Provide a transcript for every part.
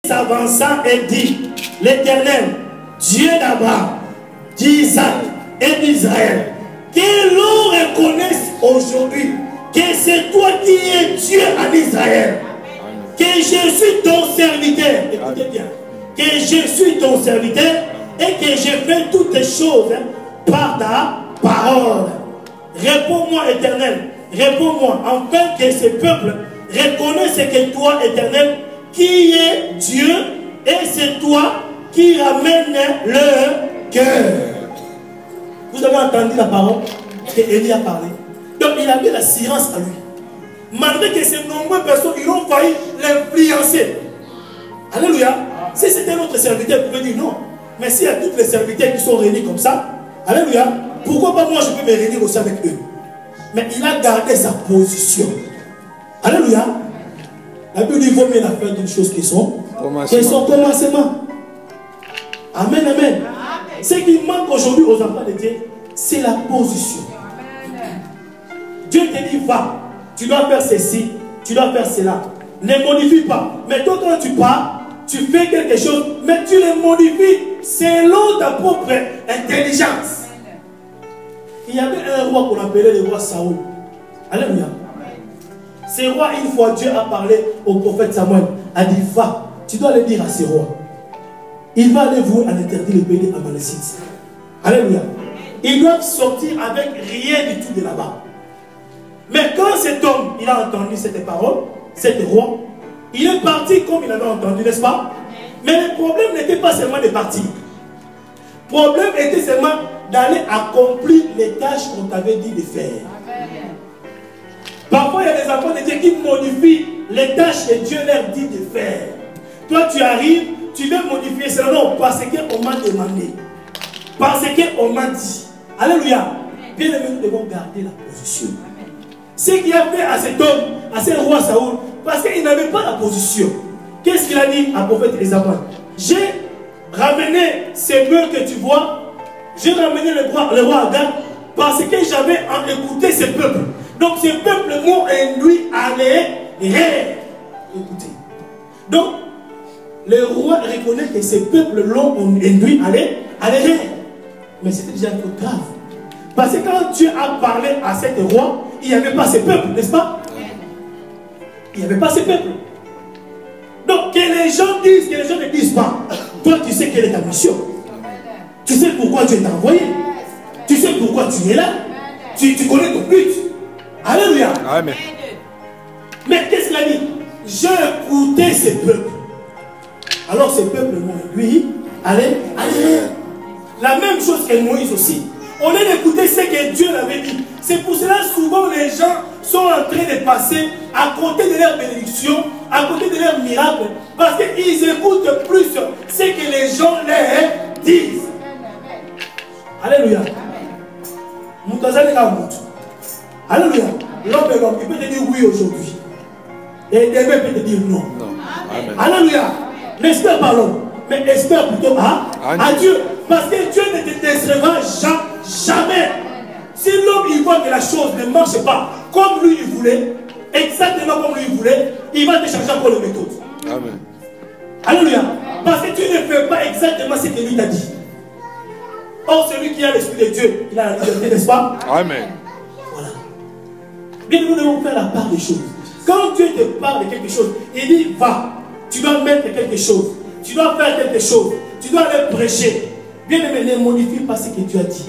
S'avança et dit, l'Éternel, Dieu d'Abraham, d'Isaac et d'Israël, que l'on reconnaisse aujourd'hui que c'est toi qui es Dieu en Israël, que je suis ton serviteur, écoutez bien, que je suis ton serviteur et que je fais toutes les choses par ta parole. Réponds-moi, Éternel, réponds-moi, afin que ce peuple reconnaisse que toi, Éternel, qui est Dieu, et c'est toi qui ramène leur cœur. Vous avez entendu la parole que Élie a parlé. Donc il avait l'assurance à lui. Malgré que ces nombreuses personnes, ils ont failli l'influencer. Alléluia. Si c'était notre serviteur, il pouvait dire non. Mais s'il y a toutes les serviteurs qui sont réunis comme ça, alléluia, pourquoi pas moi je peux me réunir aussi avec eux? Mais il a gardé sa position. Alléluia. La Bible dit qu'il vaut mieux la fin d'une chose qui sont commencement. Amen, amen. Ce qui manque aujourd'hui aux enfants de Dieu, c'est la position. Dieu te dit, va, tu dois faire ceci, tu dois faire cela. Ne modifie pas. Mais toi, quand tu pars, tu fais quelque chose, mais tu le modifies selon ta propre intelligence. Il y avait un roi qu'on appelait le roi Saoul. Alléluia. Ce roi, une fois, Dieu a parlé au prophète Samuel, a dit, va, tu dois le dire à ce roi. Il va aller vouer à l'interdit le pays des Amalécites. Alléluia. Ils doivent sortir avec rien du tout de là-bas. Mais quand cet homme, il a entendu cette parole, cet roi, il est parti comme il avait entendu, n'est-ce pas? Mais le problème n'était pas seulement de partir. Le problème était seulement d'aller accomplir les tâches qu'on t'avait dit de faire. Parfois, il y a des enfants de Dieu qui modifient les tâches que Dieu leur dit de faire. Toi, tu arrives, tu veux modifier cela, non, parce qu'on m'a demandé. Parce qu'on m'a dit. Alléluia. Bien aimé, nous devons garder la position. Ce qu'il a fait à cet homme, à ce roi Saoul, parce qu'il n'avait pas la position. Qu'est-ce qu'il a dit à prophète Ézéchiel? J'ai ramené ces bœufs que tu vois, j'ai ramené le roi Agag, parce que j'avais écouté ce peuple. Donc ces peuples m'ont induit à les écouter. Donc, le roi reconnaît que ces peuples l'ont induit à les rire. Mais c'était déjà trop grave. Parce que quand Dieu a parlé à cet roi, il n'y avait pas ces peuples, n'est-ce pas? Il n'y avait pas ces peuples. Donc que les gens disent, que les gens ne disent pas. Toi, tu sais quelle est ta mission. Tu sais pourquoi Dieu t'a envoyé. Tu sais pourquoi tu es là. Tu connais ton but. Alléluia. Amen. Mais qu'est-ce qu'il a dit? J'ai écouté ces peuples. Alors ces peuples m'ont lui, allez. La même chose que Moïse aussi. On a écouté ce que Dieu l'avait dit. C'est pour cela souvent les gens sont en train de passer à côté de leur bénédiction, à côté de leur miracle, parce qu'ils écoutent plus ce que les gens leur disent. Alléluia. Alléluia. L'homme, il peut te dire oui aujourd'hui. Et demain, il peut te dire non. Alléluia. N'espère pas l'homme, mais espère plutôt à Dieu. Parce que Dieu ne te décevra jamais. Si l'homme il voit que la chose ne marche pas comme lui il voulait, exactement comme lui il voulait, il va te changer encore les méthodes. Amen. Alléluia. Parce que tu ne fais pas exactement ce que lui t'a dit. Or, celui qui a l'esprit de Dieu, il a la liberté, n'est-ce pas? Amen. Voilà. Bien, nous devons faire la part des choses. Quand Dieu te parle de quelque chose, il dit, va, tu dois mettre quelque chose, tu dois faire quelque chose, tu dois aller prêcher. Bien aimé, ne modifie pas ce que Dieu a dit.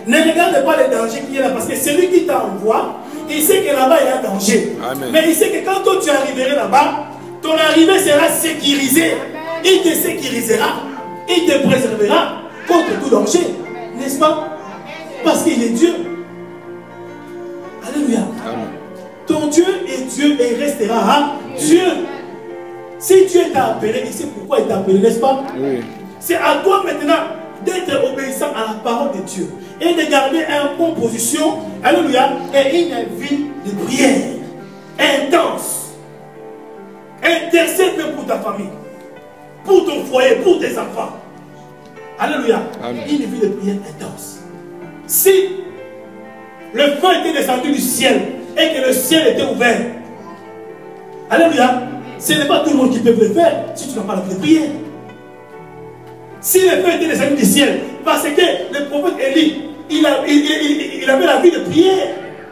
Ne regarde pas les dangers qui est là, parce que celui qui t'envoie, il sait que là-bas il y a un danger. Amen. Mais il sait que quand toi tu arriveras là-bas, ton arrivée sera sécurisée. Il te sécurisera, il te préservera contre tout danger. N'est-ce pas? Parce qu'il est Dieu. Alléluia. Amen. Ton Dieu est Dieu et il restera Dieu. Si Dieu t'a appelé, il sait pourquoi il t'a appelé, n'est-ce pas? Oui. C'est à toi maintenant d'être obéissant à la parole de Dieu et de garder une bonne position, alléluia, et une vie de prière intense. Intercède pour ta famille, pour ton foyer, pour tes enfants. Alléluia. Amen. Une vie de prière intense. Si le feu était descendu du ciel et que le ciel était ouvert, alléluia, Ce n'est pas tout le monde qui peut le faire si tu n'as pas la vie de prière. Si les feux étaient les amis du ciel, parce que le prophète Élie, il avait la vie de prière.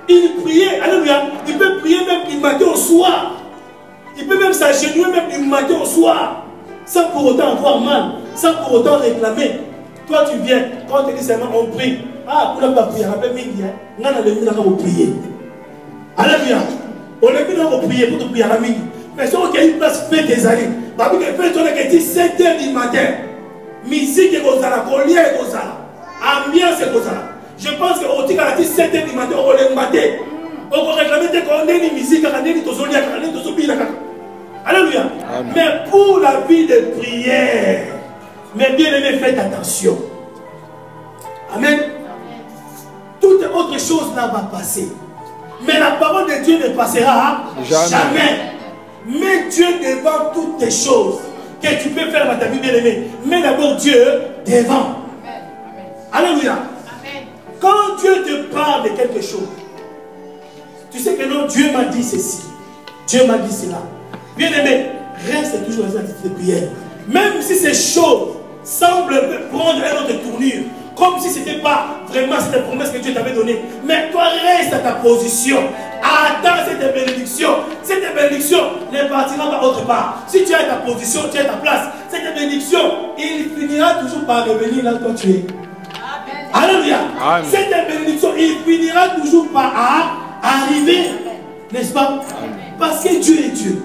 Il priait, alléluia. Il peut prier même du matin au soir. Il peut même s'agenouiller même du matin au soir. Sans pour autant avoir mal, sans pour autant réclamer. Toi tu viens, quand on te dit seulement on prie. Ah, pour ne pas prier, rappelle midi, on a le midi pour prier. Alléluia. On est venu pour prier, pour te prier à la midi. Mais si on a une place, fait des années. Parce que fait, on a dit 7 h du matin. Musique et Gozala, collier et Gozala, ambiance et Gozala. Je pense qu'au Tika a dit 7 h du matin, on est maté. On réclame qu'on ait une musique, on ait une tozolia, on ait une tozolia. Alléluia. Mais pour la vie de prière, mes bien-aimés, faites attention. Amen. Toute autre chose là va passer. Mais la parole de Dieu ne passera jamais. Mets Dieu devant toutes tes choses que tu peux faire dans ta vie bien-aimée. Mets d'abord Dieu devant. Alléluia. Amen. Quand Dieu te parle de quelque chose, tu sais que non, Dieu m'a dit ceci. Dieu m'a dit cela. Bien-aimé, reste toujours dans une attitude de prière. Même si ces choses semblent prendre une autre tournure, comme si ce n'était pas vraiment cette promesse que Dieu t'avait donnée. Mais toi, reste à ta position. Attends cette bénédiction. Cette bénédiction ne partira pas autre part. Si tu es à ta position, tu es à ta place. Cette bénédiction, il finira toujours par revenir là où toi tu es. Amen. Alléluia. Amen. Cette bénédiction, il finira toujours par arriver. N'est-ce pas? Amen. Parce que Dieu est Dieu.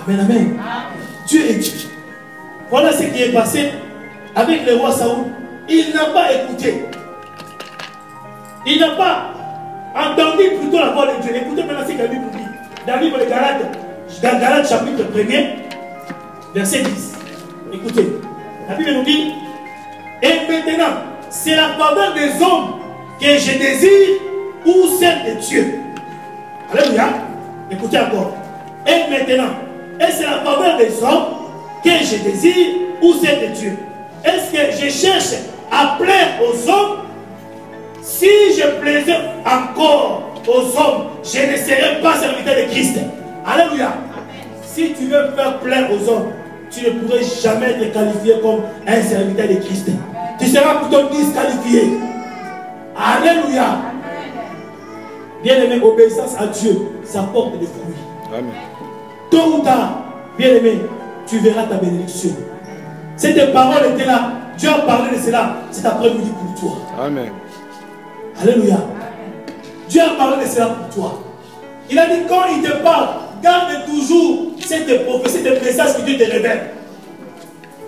Amen, amen. Amen. Dieu est Dieu. Voilà ce qui est passé avec le roi Saoul. Il n'a pas écouté. Il n'a pas entendu plutôt la voix de Dieu. Écoutez maintenant ce que la Bible dit. Dans le livre de Galates chapitre 1er, verset 10. Écoutez. La Bible nous dit, et maintenant, c'est la faveur des hommes que je désire ou celle de Dieu. Alléluia. Écoutez encore. Et maintenant, et c'est la faveur des hommes que je désire ou celle de Dieu. Est-ce que je cherche à plaire aux hommes? Si je plaisais encore aux hommes, je ne serais pas serviteur de Christ. Alléluia. Si tu veux faire plaire aux hommes, tu ne pourrais jamais te qualifier comme un serviteur de Christ. Tu seras plutôt disqualifié. Alléluia. Bien-aimé, obéissance à Dieu, ça porte des fruits. Amen. Tôt ou tard, bien-aimé, tu verras ta bénédiction. Cette parole était là. Dieu a parlé de cela cet après-midi pour toi. Amen. Alléluia. Amen. Dieu a parlé de cela pour toi. Il a dit quand il te parle, garde toujours cette prophétie, cette message que Dieu te révèle.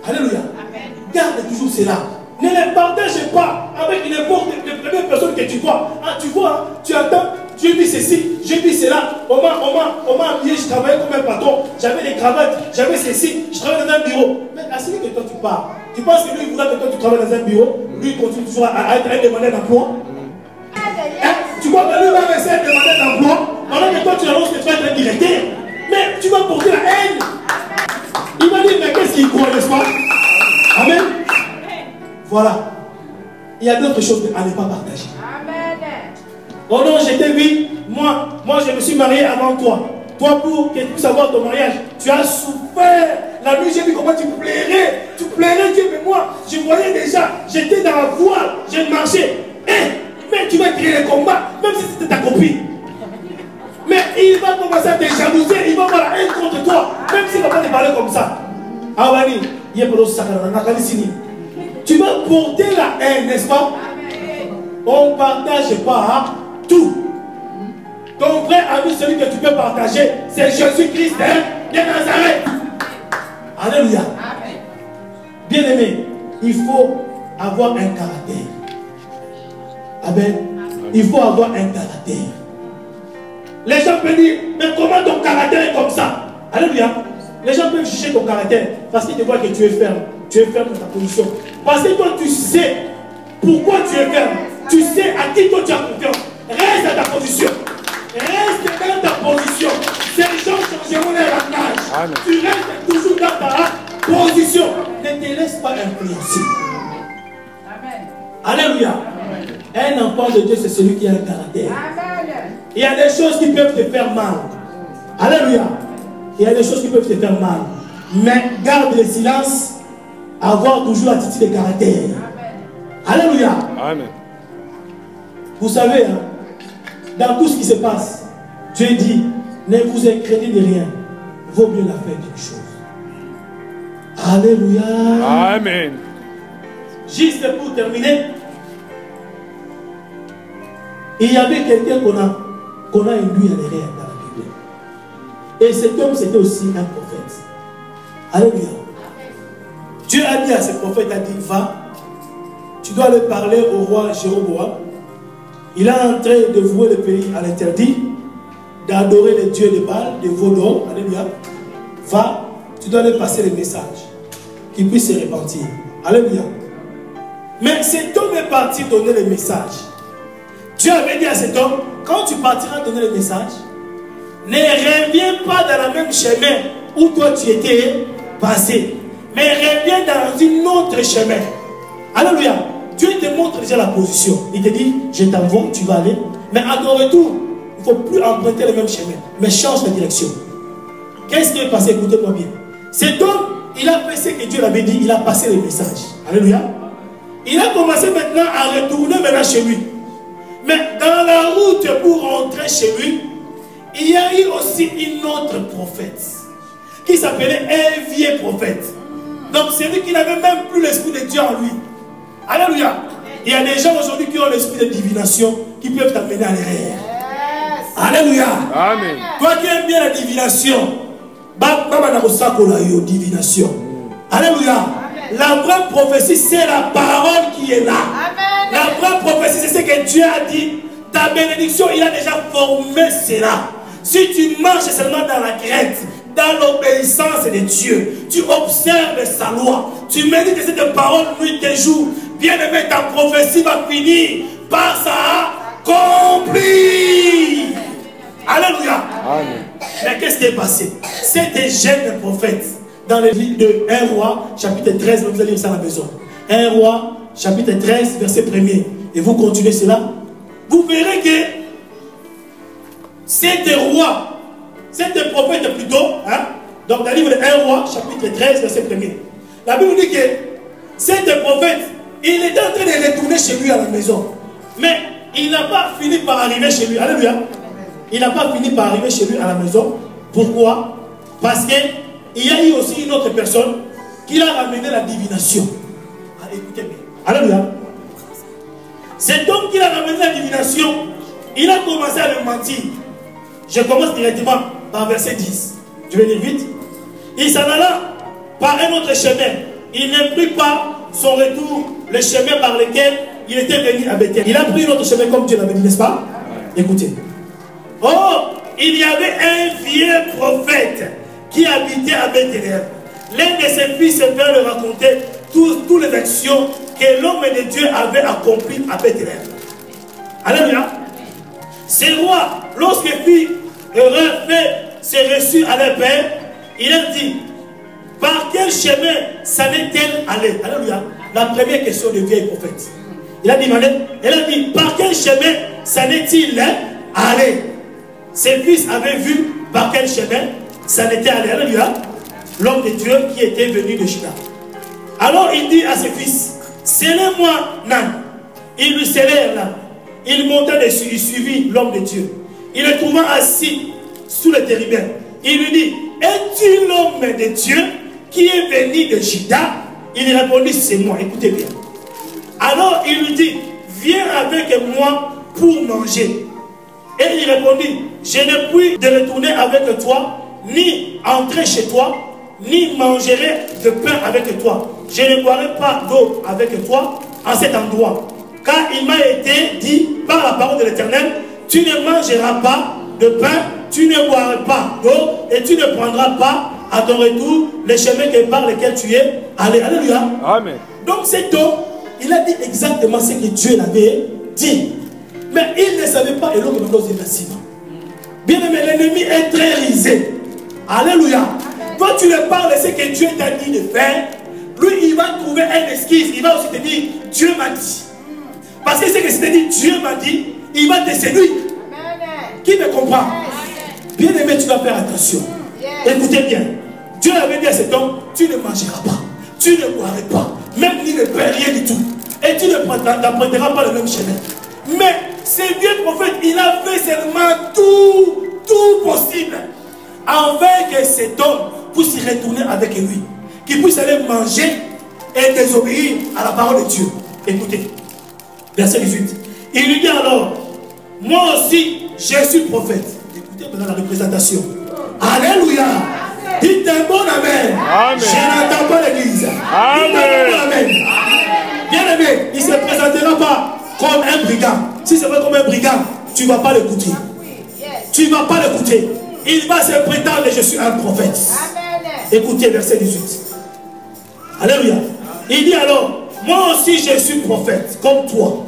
Alléluia. Amen. Garde toujours cela. Ne les partage pas avec n'importe quelle personne que tu vois. Ah, tu vois, tu attends, j'ai vu ceci, j'ai vu cela. On m'a habillé, je travaillais comme un patron. J'avais des cravates, j'avais ceci, je travaillais dans un bureau. Mais à celui que toi tu parles, tu penses que lui il voudra que toi tu travailles dans un bureau, lui il continue toujours à être un demandeur d'emploi. Hein? Tu vois que lui va rester un demandeur d'emploi, alors que toi tu annonces que tu vas être un directeur. Mais tu vas porter la haine. Il va dire, mais qu'est-ce qu'il croit, n'est-ce pas? Amen. Voilà. Il y a d'autres choses à ne pas partager. Amen. Oh non, j'étais vu. Moi, je me suis marié avant toi. Toi, pour que tu puisses avoir ton mariage, tu as souffert. La nuit, j'ai vu comment tu plairais. Tu plairais Dieu, mais moi, je voyais déjà. J'étais dans la voile, j'ai marché. Mais tu vas créer les combats, même si c'était ta copine. Mais il va commencer à te jalouser, il va avoir la haine contre toi, même s'il ne va pas te parler comme ça. Awani, il y a pas d'autre sakana, tu vas porter la haine, n'est-ce pas? On ne partage pas tout. Ton vrai ami, celui que tu peux partager, c'est Jésus-Christ de Nazareth. Alléluia. Bien-aimé, il faut avoir un caractère. Amen. Il faut avoir un caractère. Les gens peuvent dire, mais comment ton caractère est comme ça? Alléluia. Les gens peuvent juger ton caractère parce qu'ils te voient que tu es ferme. Tu es ferme dans ta position. Parce que toi, tu sais pourquoi tu es ferme. Tu sais à qui toi tu as confiance. Reste à ta position. Reste dans ta position. Ces gens changeront leur langage. Tu restes toujours dans ta position. Ne te laisse pas influencer. Amen. Alléluia. Amen. Un enfant de Dieu, c'est celui qui a un caractère. Amen. Il y a des choses qui peuvent te faire mal. Alléluia. Il y a des choses qui peuvent te faire mal. Mais garde le silence, avoir toujours l'attitude de caractère. Alléluia. Amen. Vous savez, hein, dans tout ce qui se passe, Dieu dit, ne vous inquiétez de rien. Vaut mieux la faire d'une chose. Alléluia. Amen. Juste pour terminer, il y avait quelqu'un qu'on a induit à l'erreur dans la Bible. Et cet homme, c'était aussi un prophète. Alléluia. Dieu a dit à ce prophète, a dit, va, tu dois aller parler au roi Jéroboam. Il est en train de vouer le pays à l'interdit, d'adorer les dieux de Baal, de Vaudor. Alléluia. Va, tu dois aller passer le message, qu'il puisse se repentir. Alléluia. Mais cet homme est parti donner le message. Dieu avait dit à cet homme, quand tu partiras donner le message, ne reviens pas dans le même chemin où toi tu étais passé, mais reviens dans un autre chemin. Alléluia. Dieu te montre déjà la position. Il te dit, je t'envoie, tu vas aller. Mais à ton retour, il ne faut plus emprunter le même chemin, mais change la direction. Qu'est-ce qui est passé? Écoutez-moi bien. Cet homme, il a fait ce que Dieu l'avait dit, il a passé le message. Alléluia. Il a commencé maintenant à retourner maintenant chez lui. Mais dans la route pour rentrer chez lui, il y a eu aussi une autre prophète qui s'appelait un vieux prophète. Donc c'est lui qui n'avait même plus l'esprit de Dieu en lui. Alléluia. Il y a des gens aujourd'hui qui ont l'esprit de divination qui peuvent t'amener à l'erreur. Alléluia. Amen. Toi qui aimes bien la divination, divination. Alléluia. La vraie prophétie, c'est la parole qui est là. Amen. La vraie prophétie, c'est ce que Dieu a dit. Ta bénédiction, il a déjà formé cela. Si tu marches seulement dans la crainte, dans l'obéissance de Dieu, tu observes sa loi, tu médites cette parole nuit et jour, bien aimé, ta prophétie va finir par s'accomplir. Alléluia. Amen. Mais qu'est-ce qui est passé? C'était jeune prophète. Dans le livre de 1 roi, chapitre 13, vous allez lire ça à la maison. 1 roi, chapitre 13, verset 1er. Et vous continuez cela. Vous verrez que c'était roi, c'était prophète plutôt. Hein? Donc dans le livre de 1 roi, chapitre 13, verset 1er. La Bible dit que c'était prophète, il était en train de retourner chez lui à la maison. Mais il n'a pas fini par arriver chez lui. Alléluia. Il n'a pas fini par arriver chez lui à la maison. Pourquoi? Parce que il y a eu aussi une autre personne qui l'a ramené la divination. Ah, écoutez bien. Alléluia. Cet homme qui l'a ramené la divination, il a commencé à le mentir. Je commence directement par verset 10. Je vais lire vite. Il s'en alla par un autre chemin. Il ne prit pas son retour, le chemin par lequel il était venu à Bethel. Il a pris un autre chemin comme Dieu l'avait dit, n'est-ce pas? Écoutez. Oh, il y avait un vieux prophète qui habitait à Bethléem. L'un de ses fils vint lui raconter toutes les actions que l'homme de Dieu avait accomplies à Bethléem. Alléluia. Ce roi, lorsque fit fait ses reçus à leur père, il a dit, par quel chemin s'en est-elle allée? Alléluia. La première question du vieil prophète. Il a demandé, elle a dit, par quel chemin s'en est-il allé? Ses fils avaient vu par quel chemin ça n'était allé. Alléluia. L'homme de Dieu qui était venu de Juda. Alors il dit à ses fils, scellez-moi Nan. Ils lui scellèrent Nan. Il monta dessus, il suivit l'homme de Dieu. Il le trouva assis sous le térubin. Il lui dit, es-tu l'homme de Dieu qui est venu de Juda? Il répondit, c'est moi. Écoutez bien. Alors il lui dit, viens avec moi pour manger. Et il répondit, je ne puis de retourner avec toi, ni entrer chez toi, ni mangerai de pain avec toi. Je ne boirai pas d'eau avec toi en cet endroit. Car il m'a été dit par la parole de l'Éternel, tu ne mangeras pas de pain, tu ne boiras pas d'eau, et tu ne prendras pas à ton retour le chemin par lequel tu es allé. Alléluia. Amen. Donc cet homme, il a dit exactement ce que Dieu l'avait dit. Mais il ne savait pas et l'autre chose est ainsi. Bien aimé, l'ennemi est très risé. Alléluia. Quand tu lui parles de ce que Dieu t'a dit de faire, lui il va trouver un esquisse. Il va aussi te dire, Dieu m'a dit. Parce que ce que c'est dit, Dieu m'a dit, il va te séduire. Qui me comprend? Bien aimé, tu dois faire attention. Écoutez bien. Dieu avait dit à cet homme, tu ne mangeras pas, tu ne boiras pas, même ni ne paieras rien du tout. Et tu n'emprunteras pas le même chemin. Mais ce vieux prophète, il a fait seulement tout possible afin que cet homme puisse y retourner avec lui, qu'il puisse aller manger et désobéir à la parole de Dieu. Écoutez, verset 18. Il lui dit alors, moi aussi, je suis prophète. Écoutez maintenant la représentation. Alléluia. Dites un bon amen. Amen. Je n'entends pas l'église. Dites un bon amen. Bien aimé, il ne se présentera pas comme un brigand. Si c'est vrai comme un brigand, tu ne vas pas l'écouter. Tu ne vas pas l'écouter. Il va se prétendre que je suis un prophète. Amen. Écoutez verset 18. Alléluia. Il dit alors, moi aussi je suis prophète, comme toi.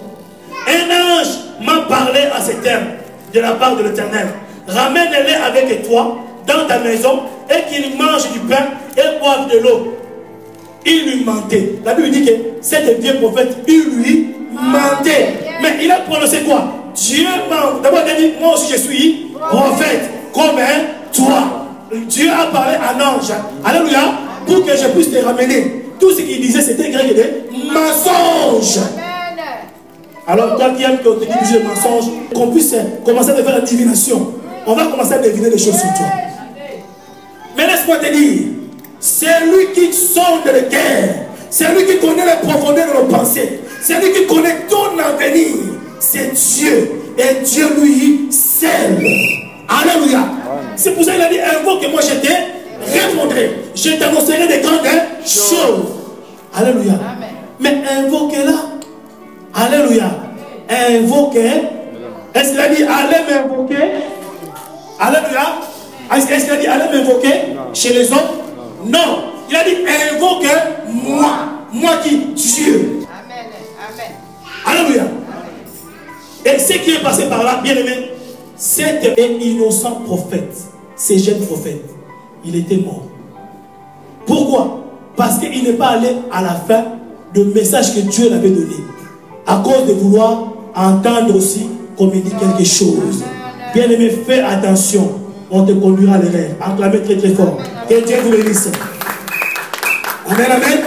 Un ange m'a parlé à ces termes de la part de l'Éternel. Ramène-les avec toi dans ta maison et qu'il mange du pain et boive de l'eau. Il lui mentait. La Bible dit que cet vieux prophète, il lui mentait. Mais il a prononcé quoi? Dieu ment. D'abord il a dit, moi aussi je suis prophète, comme toi. Dieu a parlé à un ange. Alléluia. Pour que je puisse te ramener. Tout ce qu'il disait, c'était grec des mensonges. Alors toi qui aimes qu'on te dise des mensonges, qu'on puisse commencer à faire la divination. On va commencer à deviner des choses sur toi. Mais laisse-moi te dire, c'est lui qui sonde le cœur, c'est lui qui connaît les profondeurs de nos pensées, c'est lui qui connaît ton avenir. C'est Dieu, et Dieu lui seul. Alléluia. C'est pour ça qu'il a dit, invoque-moi, je te répondrai, je t'annoncerai des grandes choses. Alléluia. Mais invoquez-la. Alléluia. Invoquez. Est-ce qu'il a dit allez m'invoquer? Alléluia. Est-ce qu'il a dit allez m'invoquer chez les hommes? Non. Il a dit invoque-moi. Moi qui? Dieu. Amen. Amen. Alléluia. Et ce qui est passé par là, bien aimé, cet innocent prophète, ce jeune prophète, il était mort. Pourquoi? Parce qu'il n'est pas allé à la fin du message que Dieu l'avait donné. À cause de vouloir entendre aussi comme il dit quelque chose. Bien aimé, fais attention. On te conduira à l'erreur. Acclamez très très fort. Que Dieu vous bénisse. Amen, amen.